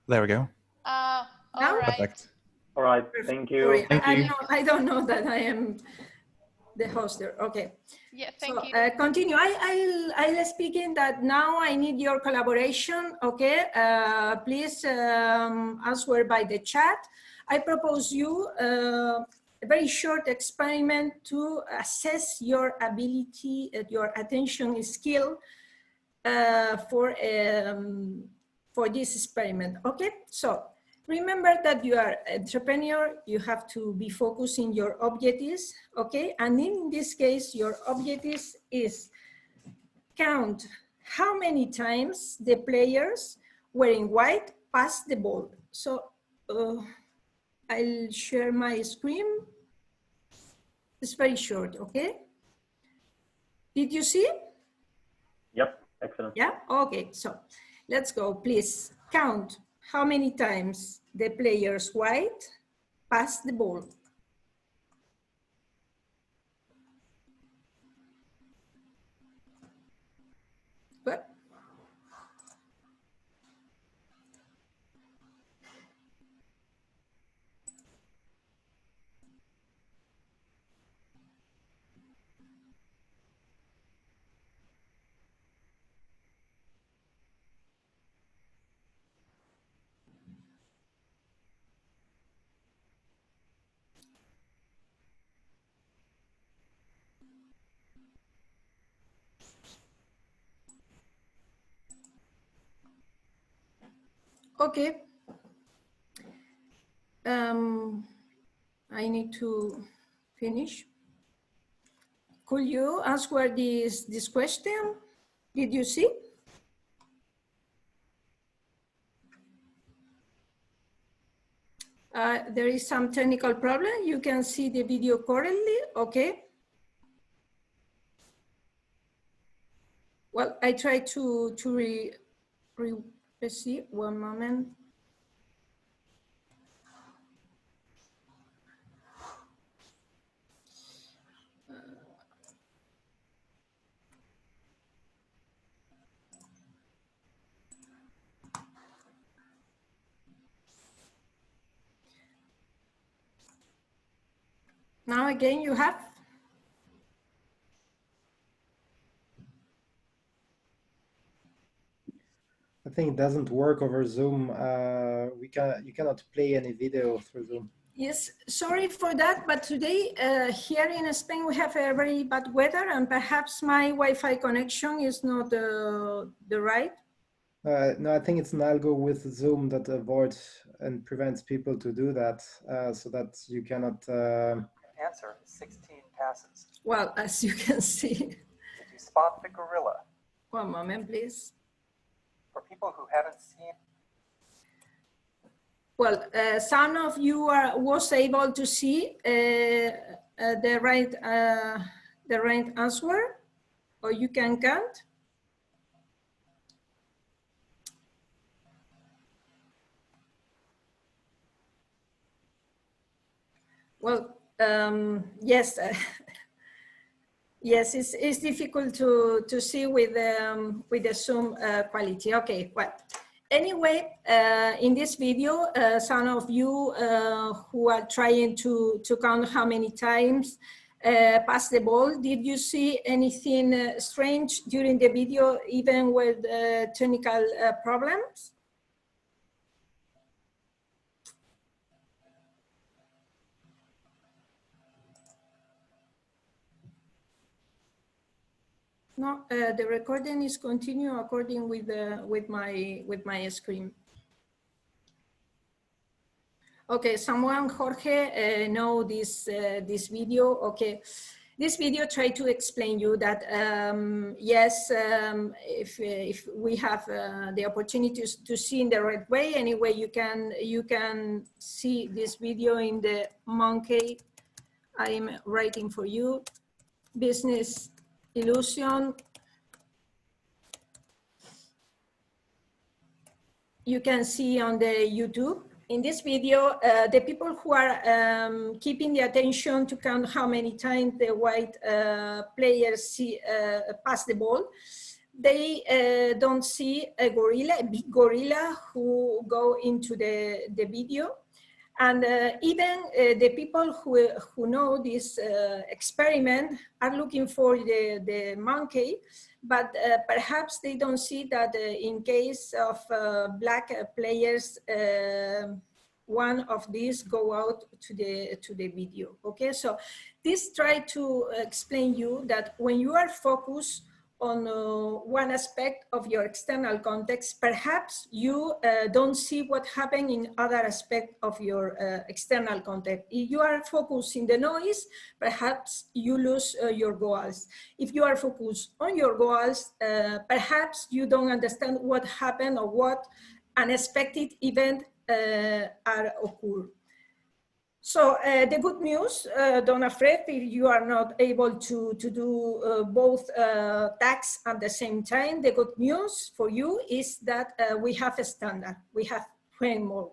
There we go. All Now? right. Perfect. All right, thank you. Sorry, Thank you. I don't know that I am the host there. Okay. Yeah, thank you. Continue. I'll speak in that now I need your collaboration. Okay. Please answer by the chat. I propose you a very short experiment to assess your ability, your attention skill for this experiment. Okay. So remember that you are an entrepreneur, you have to be focusing your objectives, okay? And in this case, your objectives is count how many times the players wearing white pass the ball. So I'll share my screen. It's very short, okay? Did you see? Yep, excellent. Yeah, okay, so let's go, please count how many times the players white pass the ball. Good. Okay. I need to finish. Could you answer this question? Did you see? There is some technical problem. You can see the video correctly, okay? Well, I try to let's see, one moment. Now again, you have. I think it doesn't work over Zoom. You cannot play any video through Zoom. Yes, sorry for that, but today here in Spain we have a very bad weather, and perhaps my Wi-Fi connection is not the right. No, I think it's an algo with Zoom that avoids and prevents people to do that, so that you cannot. Answer is 16 passes. Well, as you can see. Did you spot the gorilla? One moment, please. For people who haven't seen. Well, some of you was able to see the right answer, or you can count. Well, yes, yes, it's difficult to see with the Zoom quality. Okay, well, anyway, in this video, some of you who are trying to count how many times pass the ball, did you see anything strange during the video, even with technical problems? No, the recording is continue according with my screen. Okay, someone, Jorge, know this video. Okay, this video try to explain you that yes, if we have the opportunity to see in the right way, anyway, you can see this video in the monkey. I'm writing for you, business illusion. You can see on the YouTube. In this video, the people who are keeping the attention to count how many times the white players pass the ball, they don't see a gorilla, a big gorilla who go into the video. And even the people who know this experiment are looking for the monkey, but perhaps they don't see that in case of black players, one of these go out to the video. Okay, so this try to explain you that when you are focused on one aspect of your external context, perhaps you don't see what happened in other aspect of your external context. If you are focused in the noise, perhaps you lose your goals. If you are focused on your goals, perhaps you don't understand what happened or what unexpected event are occur. So the good news, don't afraid if you are not able to do both tasks at the same time. The good news for you is that we have a standard, we have framework,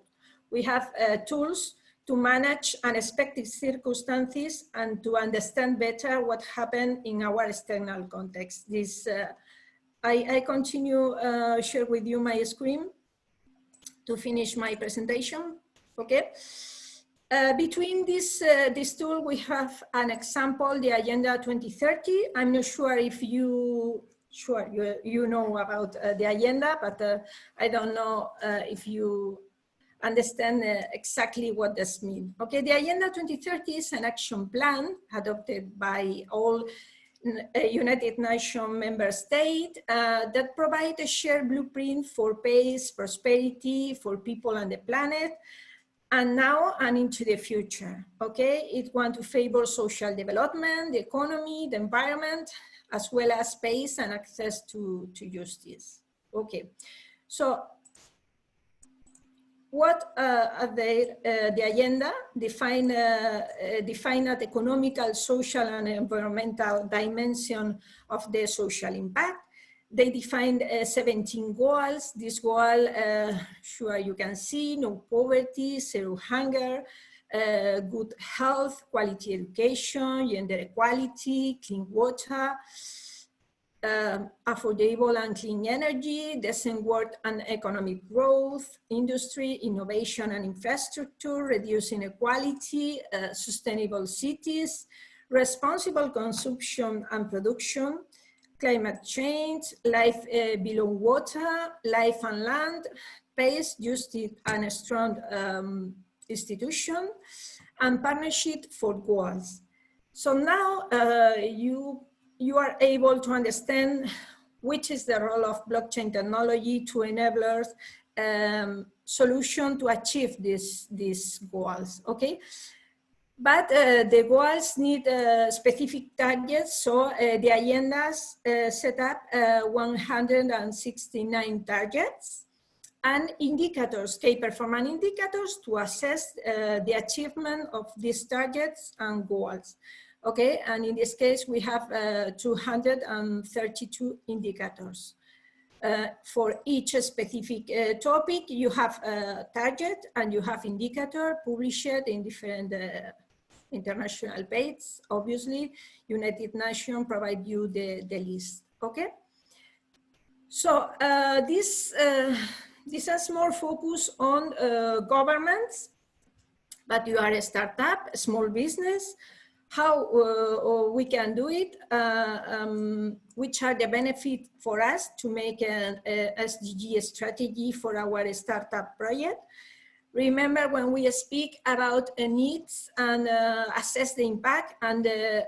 we have tools to manage unexpected circumstances and to understand better what happened in our external context. This, I continue share with you my screen to finish my presentation, okay? Between this tool, we have an example, the Agenda 2030. I'm not sure if you know about the agenda, but I don't know if you understand exactly what this means. Okay, the Agenda 2030 is an action plan adopted by all United Nations member states that provide a shared blueprint for peace, prosperity, for people and the planet, and now and into the future, okay? It wants to favor social development, the economy, the environment, as well as space and access to justice, okay? So what are the agenda? Define an economical, social, and environmental dimension of the social impact. They defined 17 goals. This goal, sure you can see, no poverty, zero hunger, good health, quality education, gender equality, clean water, affordable and clean energy, decent work and economic growth, industry, innovation and infrastructure, reducing inequality, sustainable cities, responsible consumption and production, climate change, life below water, life and land, peace, justice and a strong institution, and partnership for goals. So now you are able to understand which is the role of blockchain technology to enable solution to achieve these goals, okay? But the goals need specific targets, so the agendas set up 169 targets and indicators, key performance indicators to assess the achievement of these targets and goals. Okay, and in this case, we have 232 indicators. For each specific topic, you have a target and you have indicator published in different international pages. Obviously, United Nations provide you the list, okay? So this has more focus on governments, but you are a startup, a small business, how we can do it, which are the benefits for us to make an SDG strategy for our startup project. Remember, when we speak about needs and assess the impact and the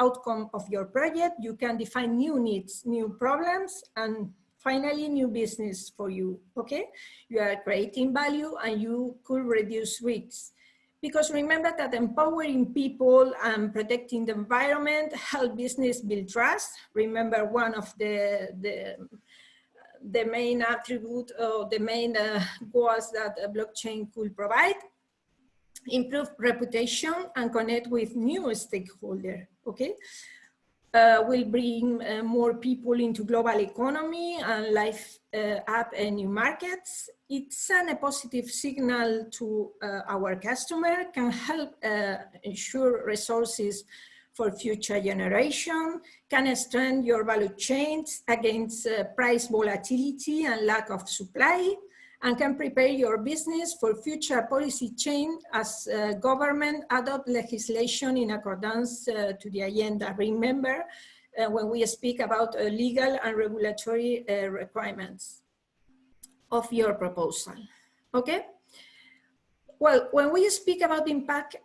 outcome of your project, you can define new needs, new problems, and finally new business for you, okay? You are creating value and you could reduce risks. Because remember that empowering people and protecting the environment help business build trust. Remember, one of the main attribute or the main goals that a blockchain could provide: improve reputation and connect with new stakeholders, okay? Will bring more people into global economy and life up new markets. It's a positive signal to our customer, can help ensure resources for future generation, can strengthen your value chains against price volatility and lack of supply, and can prepare your business for future policy change as government adopt legislation in accordance to the agenda. Remember, when we speak about legal and regulatory requirements of your proposal, okay? Well, when we speak about impact,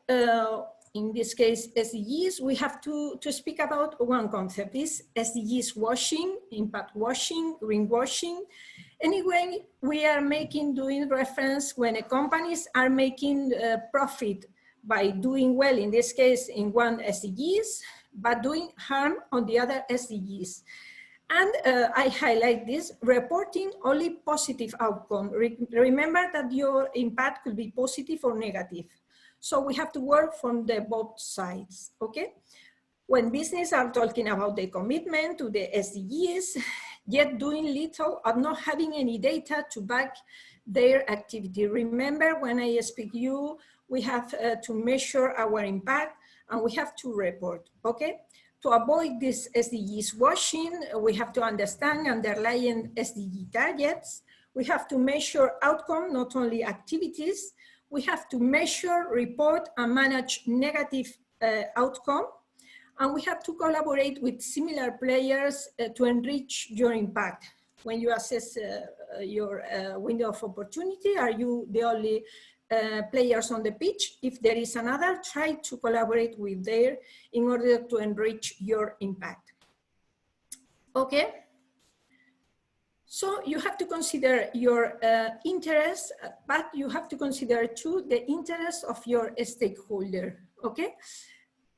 in this case, SDGs, we have to speak about one concept, is SDGs washing, impact washing, greenwashing. Anyway, we are doing reference when companies are making profit by doing well, in this case, in one SDGs, but doing harm on the other SDGs. And I highlight this, reporting only positive outcome. Remember that your impact could be positive or negative. So we have to work from the both sides, okay? When businesses are talking about the commitment to the SDGs, yet doing little or not having any data to back their activity. Remember, when I speak you, we have to measure our impact and we have to report, okay? To avoid this SDGs washing, we have to understand underlying SDG targets. We have to measure outcome, not only activities. We have to measure, report, and manage negative outcome. And we have to collaborate with similar players to enrich your impact. When you assess your window of opportunity, are you the only players on the pitch? If there is another, try to collaborate with them in order to enrich your impact. Okay. So you have to consider your interests, but you have to consider too the interests of your stakeholder, okay?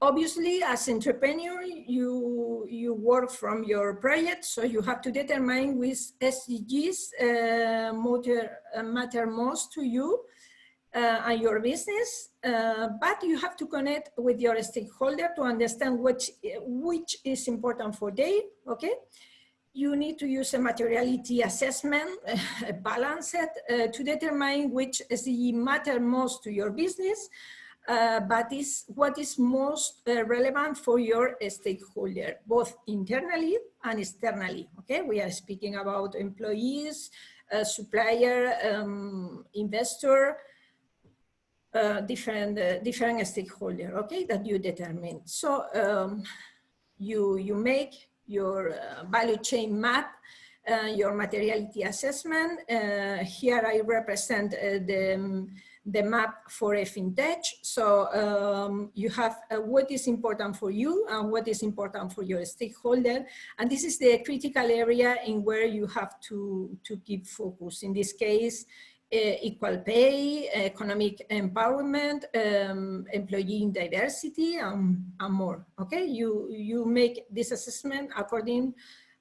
Obviously, as entrepreneur, you work from your project, so you have to determine which SDGs matter most to you and your business, but you have to connect with your stakeholder to understand which is important for them, okay? You need to use a materiality assessment, balance it, to determine which SDG matter most to your business, but what is most relevant for your stakeholder, both internally and externally, okay? We are speaking about employees, supplier, investor, different stakeholder, okay, that you determine. So you make your value chain map, your materiality assessment. Here I represent the map for a fintech. So you have what is important for you and what is important for your stakeholder. And this is the critical area in where you have to keep focus. In this case, equal pay, economic empowerment, employee diversity, and more, okay? You make this assessment according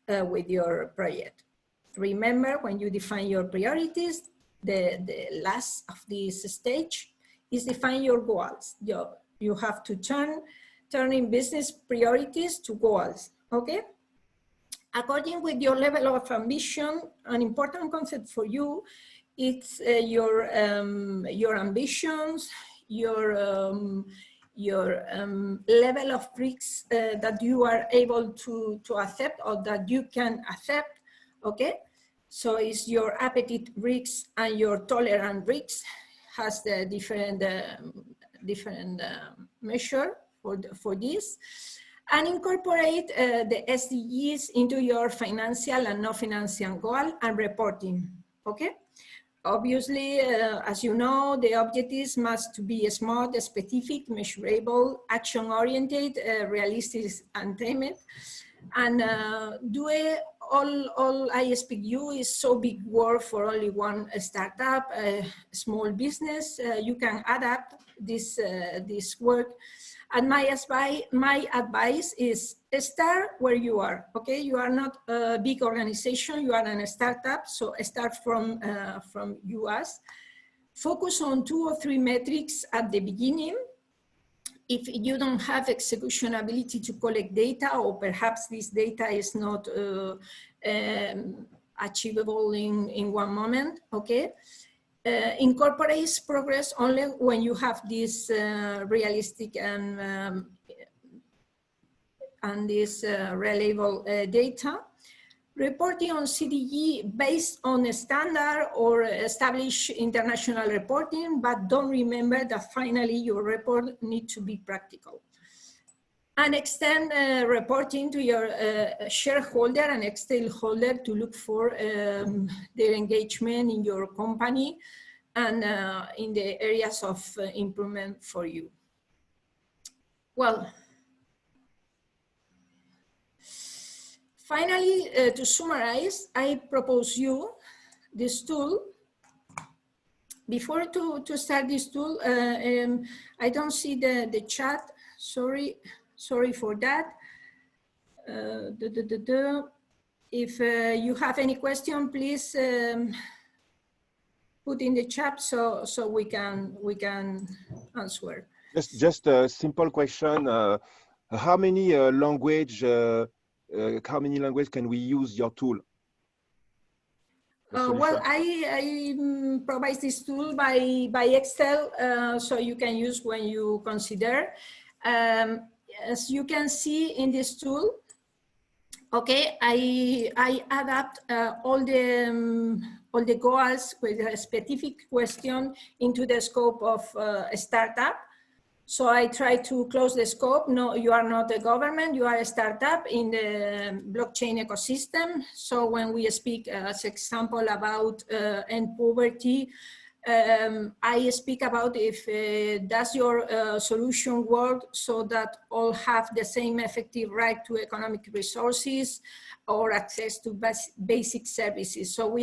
with your project. Remember, when you define your priorities, the last of this stage is define your goals. You have to turn in business priorities to goals, okay? According with your level of ambition, an important concept for you, it's your ambitions, your level of risks that you are able to accept or that you can accept, okay? So it's your appetite risks and your tolerant risks has the different measure for this. And incorporate the SDGs into your financial and non-financial goal and reporting, okay? Obviously, as you know, the objectives must be smart, specific, measurable, action-oriented, realistic, and timed. And all I speak you is so big word for only one startup, small business. You can adapt this work. And my advice is start where you are, okay? You are not a big organization, you are a startup, so start from US. Focus on 2 or 3 metrics at the beginning. If you don't have execution ability to collect data, or perhaps this data is not achievable in one moment, okay? Incorporates progress only when you have this realistic and and this reliable data. Reporting on CDG based on a standard or established international reporting, but don't remember that finally your report needs to be practical. And extend reporting to your shareholder and stakeholder to look for their engagement in your company and in the areas of improvement for you. Well, finally, to summarize, I propose you this tool. Before to start this tool, I don't see the chat, sorry for that. If you have any question, please put in the chat so we can answer. Just a simple question. How many language can we use your tool? Well, I provide this tool by Excel, so you can use when you consider. As you can see in this tool, okay, I adapt all the goals with a specific question into the scope of a startup. So I try to close the scope. No, you are not a government, you are a startup in the blockchain ecosystem. So when we speak, as example, about end poverty, I speak about if does your solution work so that all have the same effective right to economic resources or access to basic services. So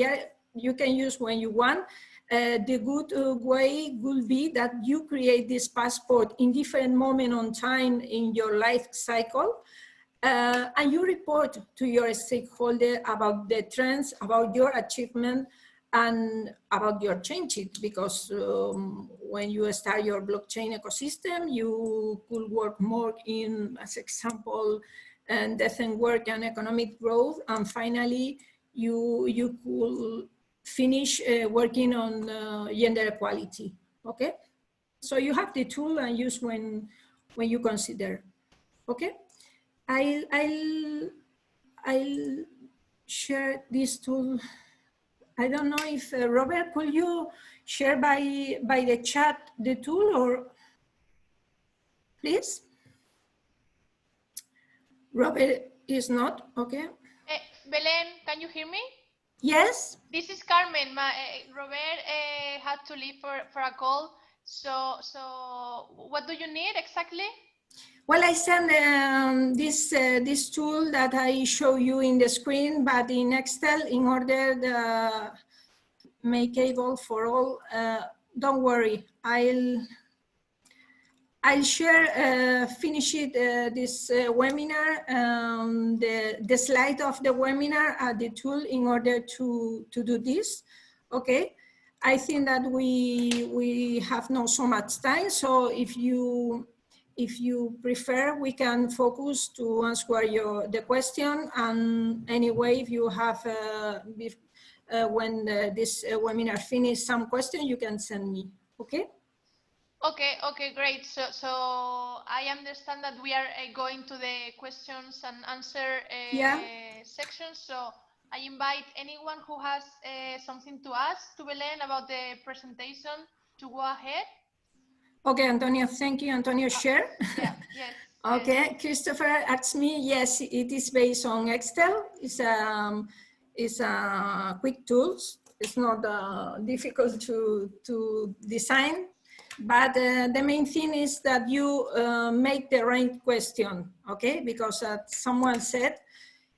you can use when you want. The good way would be that you create this passport in different moment on time in your life cycle, and you report to your stakeholder about the trends, about your achievement, and about your changes, because when you start your blockchain ecosystem, you could work more in, as example, and decent work and economic growth, and finally you could finish working on gender equality. Okay, so you have the tool and use when you consider. Okay, I'll share this tool. I don't know if Robert, could you share by the chat the tool, or please? Robert is not, okay. Belén, can you hear me? Yes. This is Carmen. Robert had to leave for a call. So what do you need exactly? Well, I sent this tool that I show you in the screen, but in Excel in order to make able for all. Don't worry, I'll share, finish it, this webinar, the slide of the webinar, the tool in order to do this. Okay, I think that we have not so much time, so if you prefer, we can focus to answer the question. And anyway, if you have, when this webinar finish, some question, you can send me, okay? Okay, great. So I understand that we are going to the questions and answer section. So I invite anyone who has something to ask to Belén about the presentation to go ahead. Okay, Antonio, thank you. Antonio, share. Yeah, yes. Okay, yes. Christopher asked me, yes, it is based on Excel. It's a quick tools. It's not difficult to design, but the main thing is that you make the right question, okay? Because someone said,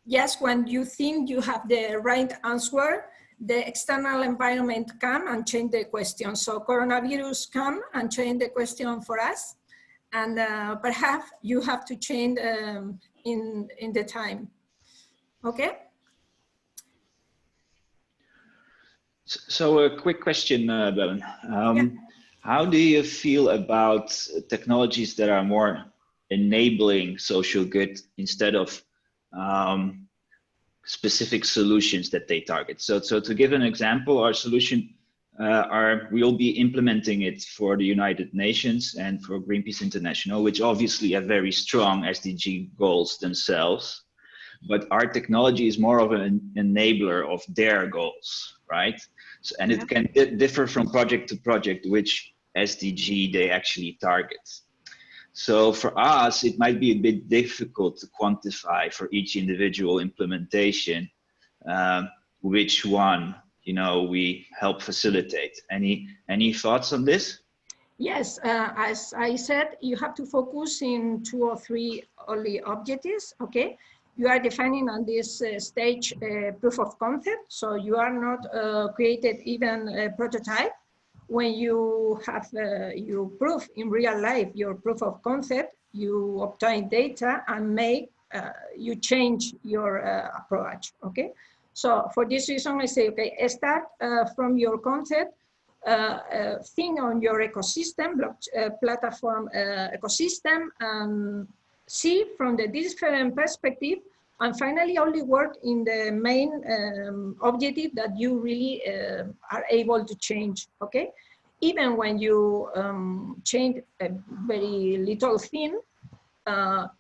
yes, when you think you have the right answer, the external environment come and change the question. So coronavirus come and change the question for us. And perhaps you have to change in the time. Okay? So a quick question, Belén. How do you feel about technologies that are more enabling social good instead of specific solutions that they target? So to give an example, our solution we'll be implementing it for the United Nations and for Greenpeace International, which obviously have very strong SDG goals themselves. But our technology is more of an enabler of their goals, right? So, and it can differ from project to project which SDG they actually target. So for us, it might be a bit difficult to quantify for each individual implementation which one, you know, we help facilitate. Any thoughts on this? Yes, as I said, you have to focus in 2 or 3 only objectives, okay? You are defining on this stage proof of concept, so you are not created even a prototype. When you have you prove in real life your proof of concept, you obtain data and make you change your approach, okay? So for this reason, I say, okay, start from your concept, think on your ecosystem, platform ecosystem, and see from the different perspective, and finally only work in the main objective that you really are able to change, okay? Even when you change a very little thing,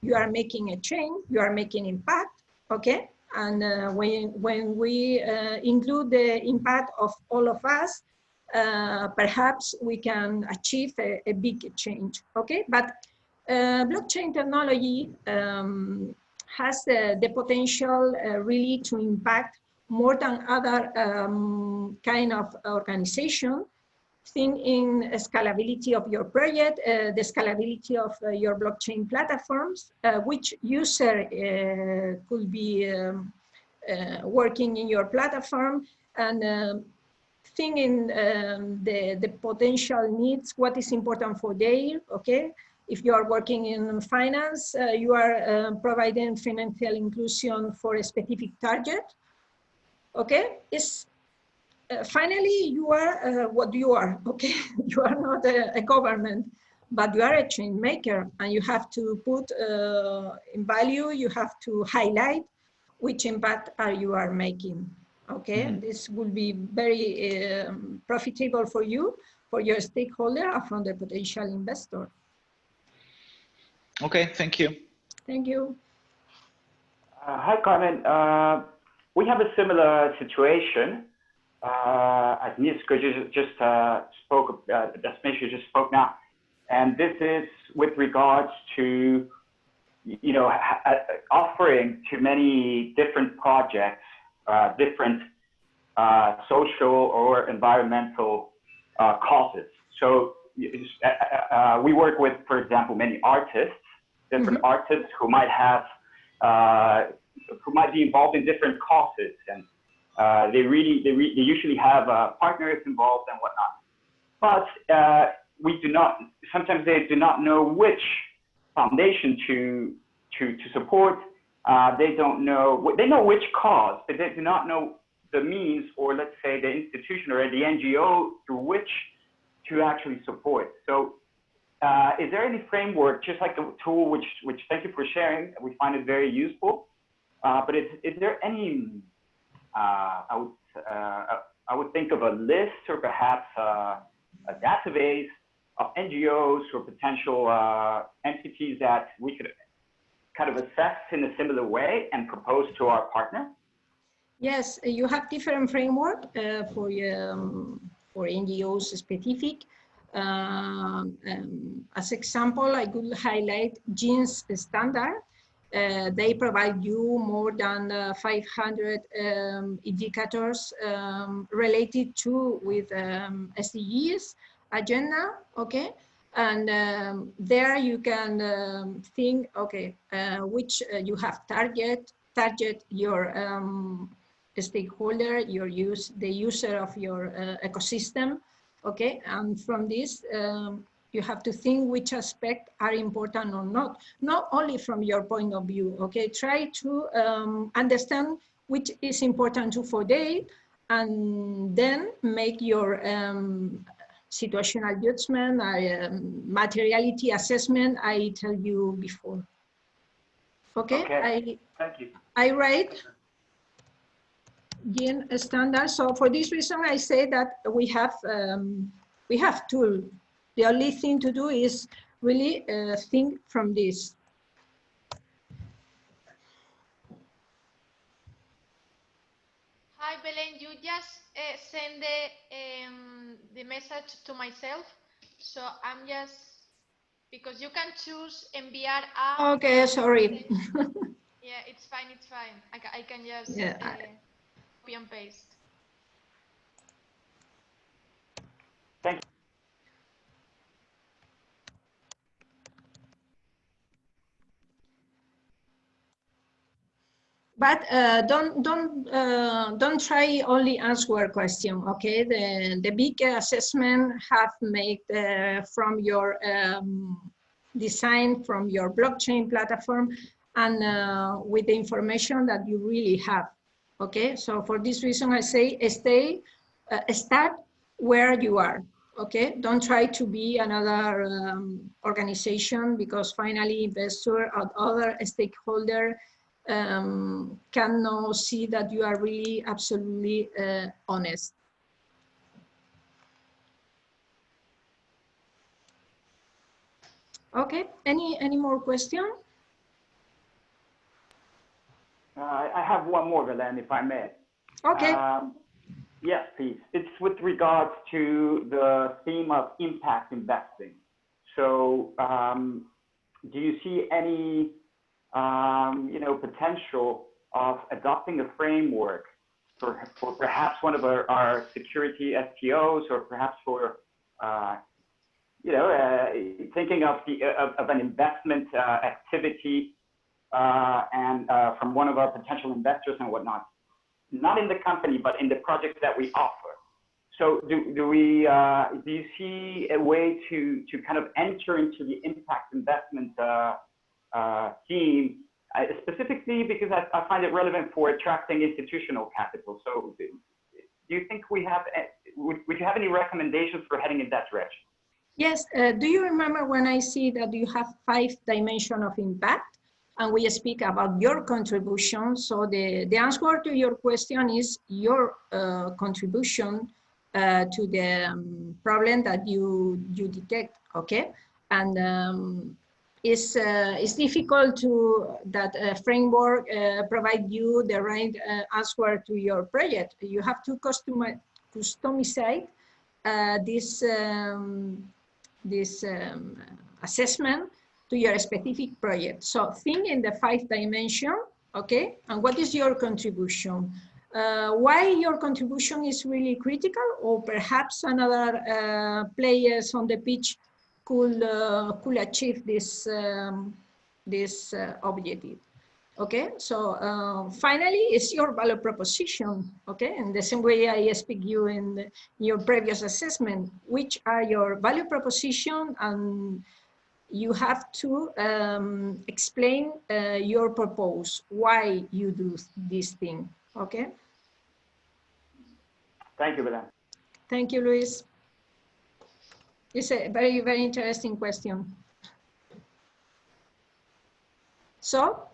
you are making a change, you are making impact, okay? And when we include the impact of all of us, perhaps we can achieve a big change, okay? But blockchain technology has the potential really to impact more than other kind of organization. Think in scalability of your project, the scalability of your blockchain platforms, which user could be working in your platform, and think in the potential needs, what is important for them, okay? If you are working in finance, you are providing financial inclusion for a specific target, okay? Finally, you are what you are, okay? You are not a government, but you are a change maker, and you have to put in value, you have to highlight which impact you are making, okay? Mm-hmm. This will be very profitable for you, for your stakeholder, and from the potential investor. Okay, thank you. Thank you. Hi, Carmen. We have a similar situation. As Niska just spoke, Dasmisha just spoke now, and this is with regards to, you know, offering to many different projects, different social or environmental causes. So we work with, for example, many artists, different artists who might have, who might be involved in different causes, and they usually have partners involved and whatnot. But we do not, sometimes they do not know which foundation to support. They don't know, they know which cause, but they do not know the means, or let's say the institution or the NGO through which to actually support. So is there any framework, just like the tool, which thank you for sharing, we find it very useful, but is there any, I would think of a list, or perhaps a database of NGOs or potential entities that we could kind of assess in a similar way and propose to our partner? Yes, you have different framework for NGOs specific. As example, I could highlight GENS standard. They provide you more than 500 indicators related to with SDGs agenda, okay? And there you can think, okay, which you have target your stakeholder, the user of your ecosystem, okay? And from this, you have to think which aspects are important or not only from your point of view, okay? Try to understand which is important for them, and then make your situational judgment, materiality assessment I tell you before. Okay, okay. Thank you. I write. Gene standard. So for this reason, I say that we have tool. The only thing to do is really think from this. Hi, Belén. You just send the message to myself, so I'm just, because you can choose enviar a. Okay, sorry. Yeah, it's fine. It's fine. I can just Yeah. copy and paste. Thank you. But don't try only answer question. Okay, the big assessment have made from your design from your blockchain platform and with the information that you really have. Okay, so for this reason I say start where you are. Okay, don't try to be another organization, because finally investor or other stakeholder can now see that you are really absolutely honest. Okay, any more question? I have one more, Belén, if I may. Okay. Yes, please. It's with regards to the theme of impact investing. So, do you see any, potential of adopting a framework for perhaps one of our security STOs, or perhaps for, thinking of an investment activity and from one of our potential investors and whatnot, not in the company, but in the projects that we offer. So do you see a way to kind of enter into the impact investment theme, specifically because I find it relevant for attracting institutional capital? So do you think would you have any recommendations for heading in that direction? Yes, do you remember when I see that you have 5 dimensions of impact and we speak about your contribution? So the answer to your question is your contribution to the problem that you detect, okay? And it's difficult to that framework provide you the right answer to your project. You have to customize this assessment to your specific project. So think in the 5 dimensions, okay? And what is your contribution? Why your contribution is really critical, or perhaps another players on the pitch could achieve this objective. Okay, so finally, it's your value proposition. Okay, in the same way I speak you in your previous assessment, which are your value proposition, and you have to explain your purpose, why you do this thing. Okay. Thank you, Belén. Thank you, Luis. It's a very, very interesting question. So,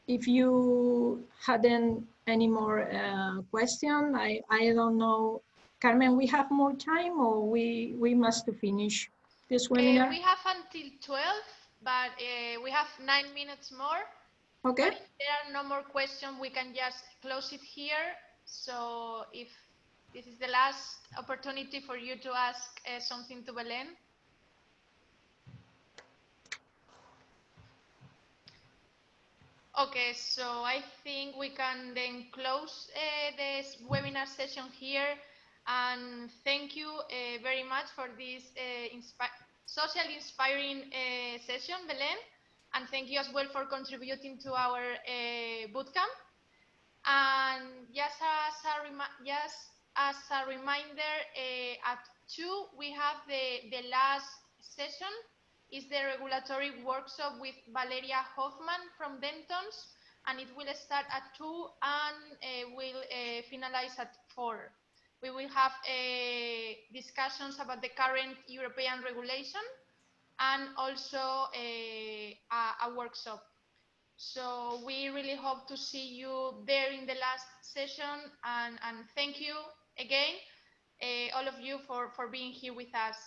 if you hadn't any more question, I don't know, Carmen, we have more time, or we must finish this webinar? We have until 12, but we have 9 minutes more. Okay. But if there are no more questions, we can just close it here. So if this is the last opportunity for you to ask something to Belén. Okay, so I think we can then close this webinar session here. And thank you very much for this socially inspiring session, Belén. And thank you as well for contributing to our bootcamp. And just as a reminder, at 2 we have the last session. Is the regulatory workshop with Valeria Hoffman from Dentons, and it will start at 2 and will finalize at 4. We will have discussions about the current European regulation and also a workshop. So we really hope to see you there in the last session, and thank you again, all of you, for being here with us.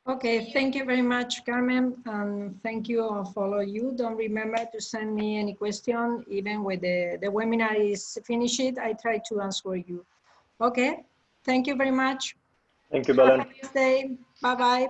Okay, thank you very much, Carmen, and thank you all of you. Don't remember to send me any question, even when the webinar is finished, I try to answer you. Okay, thank you very much. Thank you, Have Belén. a nice day. Bye-bye.